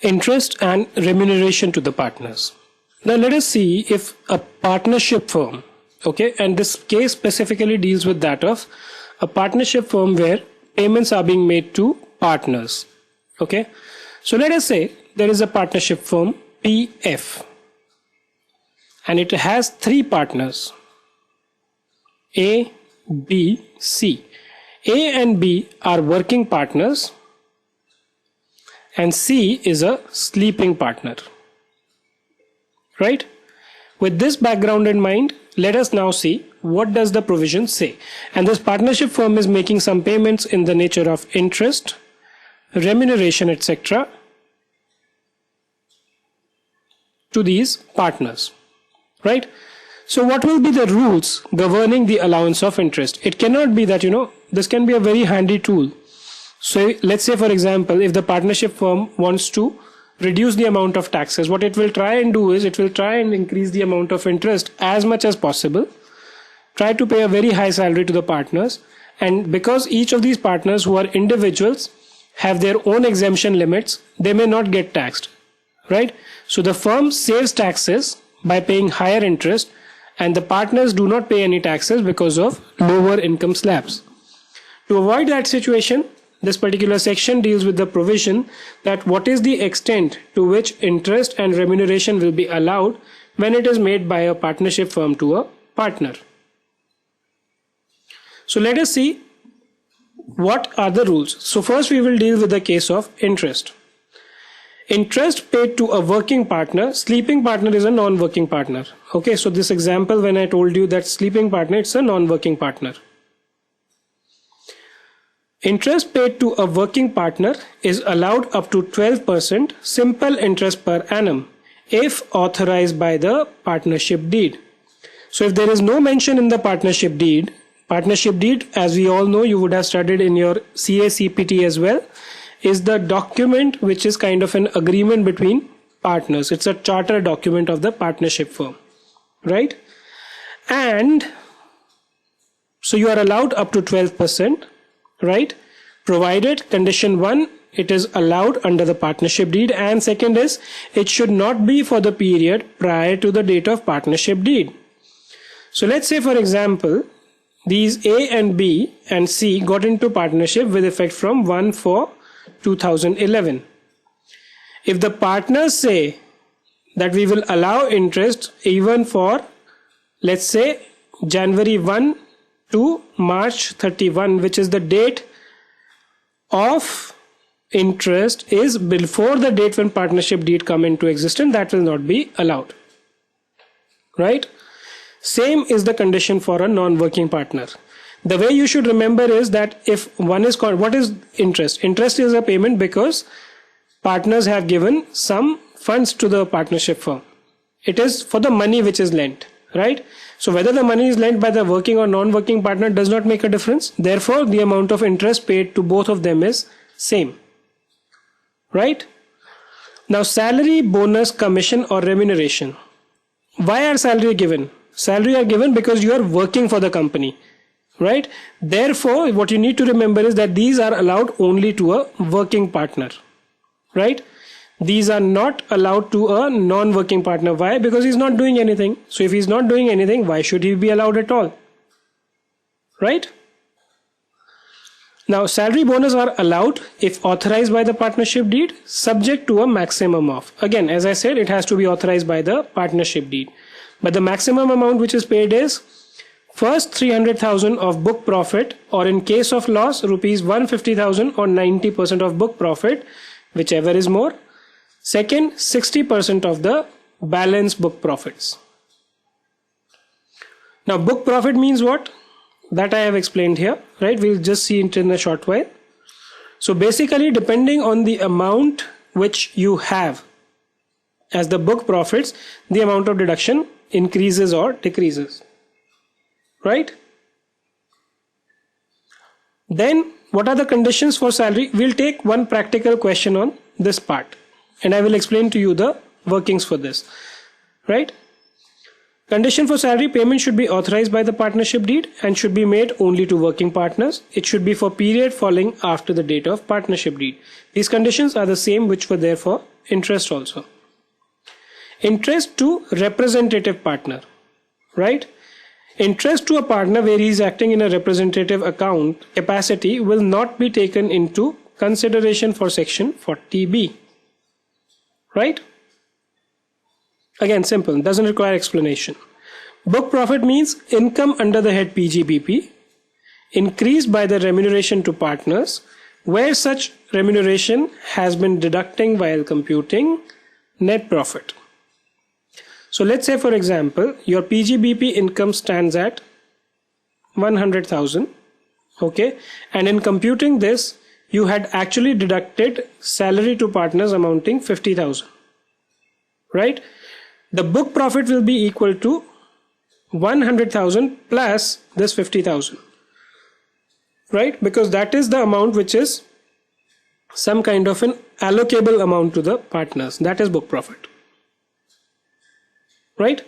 interest and remuneration to the partners. Now let us see if a partnership firm, okay, and this case specifically deals with that of a partnership firm where payments are being made to partners. Okay, so let us say there is a partnership firm PF and it has three partners A, B, C. A and B are working partners and C is a sleeping partner. Right? With this background in mind, let us now see what does the provision say. And this partnership firm is making some payments in the nature of interest, remuneration, etc. to these partners. Right? So what will be the rules governing the allowance of interest? It cannot be that, this can be a very handy tool. So let's say, for example, if the partnership firm wants to reduce the amount of taxes, what it will try and do is it will try and increase the amount of interest as much as possible, try to pay a very high salary to the partners, and because each of these partners who are individuals have their own exemption limits, they may not get taxed, right? So the firm saves taxes by paying higher interest and the partners do not pay any taxes because of lower income slabs. To avoid that situation, this particular section deals with the provision that what is the extent to which interest and remuneration will be allowed when it is made by a partnership firm to a partner. So let us see what are the rules. So first we will deal with the case of interest. Interest paid to a working partner, sleeping partner is a non-working partner. Okay, so this example when I told you that sleeping partner, it's a non-working partner. Interest paid to a working partner is allowed up to 12% simple interest per annum if authorized by the partnership deed. So if there is no mention in the partnership deed, as we all know, you would have studied in your CA CPT as well, is the document which is kind of an agreement between partners. It's a charter document of the partnership firm, right? And so you are allowed up to 12%. Right? Provided condition 1, it is allowed under the partnership deed, and second is it should not be for the period prior to the date of partnership deed. So let's say, for example, these A and B and C got into partnership with effect from 1/4/2011. If the partners say that we will allow interest even for, let's say, January 1 to March 31, which is the date of interest is before the date when partnership deed come into existence, that will not be allowed, right? Same is the condition for a non-working partner. The way you should remember is that if one is called, what is interest? Interest is a payment because partners have given some funds to the partnership firm. It is for the money which is lent, right? So whether the money is lent by the working or non-working partner does not make a difference. Therefore, the amount of interest paid to both of them is same, right? Now, salary, bonus, commission or remuneration. Why are salary given? Salary are given because you are working for the company, right? Therefore, what you need to remember is that these are allowed only to a working partner, right? These are not allowed to a non-working partner. Why? Because he's not doing anything. So if he's not doing anything, why should he be allowed at all? Right? Now, salary bonus are allowed if authorized by the partnership deed, subject to a maximum of. Again, as I said, it has to be authorized by the partnership deed. But the maximum amount which is paid is first 300,000 of book profit, or in case of loss, rupees 150,000 or 90% of book profit, whichever is more. Second, 60% of the balance book profits. Now, book profit means what? That I have explained here, right? We'll just see it in a short while. So basically, depending on the amount which you have as the book profits, the amount of deduction increases or decreases, right? Then, what are the conditions for salary? We'll take one practical question on this part. And I will explain to you the workings for this, right? Condition for salary: payment should be authorized by the partnership deed and should be made only to working partners. It should be for period falling after the date of partnership deed. These conditions are the same which were there for interest also. Interest to representative partner, right? Interest to a partner where he is acting in a representative account capacity will not be taken into consideration for section 40B, right? Again, simple, doesn't require explanation. Book profit means income under the head PGBP increased by the remuneration to partners where such remuneration has been deducting while computing net profit. So let's say, for example, your PGBP income stands at 100,000, okay, and in computing this you had actually deducted salary to partners amounting 50,000, right? The book profit will be equal to 100,000 plus this 50,000, right? Because that is the amount which is some kind of an allocable amount to the partners. That is book profit, right?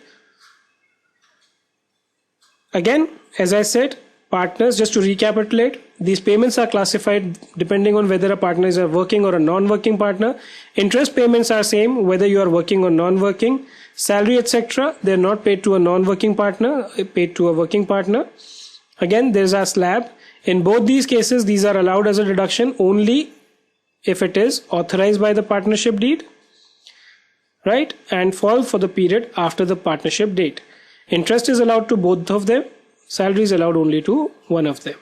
Again, as I said, partners, just to recapitulate, these payments are classified depending on whether a partner is a working or a non-working partner. Interest payments are same whether you are working or non-working. Salary, etc., they're not paid to a non-working partner, paid to a working partner. Again, there's a slab. In both these cases, these are allowed as a deduction only if it is authorized by the partnership deed, right, and fall for the period after the partnership date. Interest is allowed to both of them, salary is allowed only to one of them.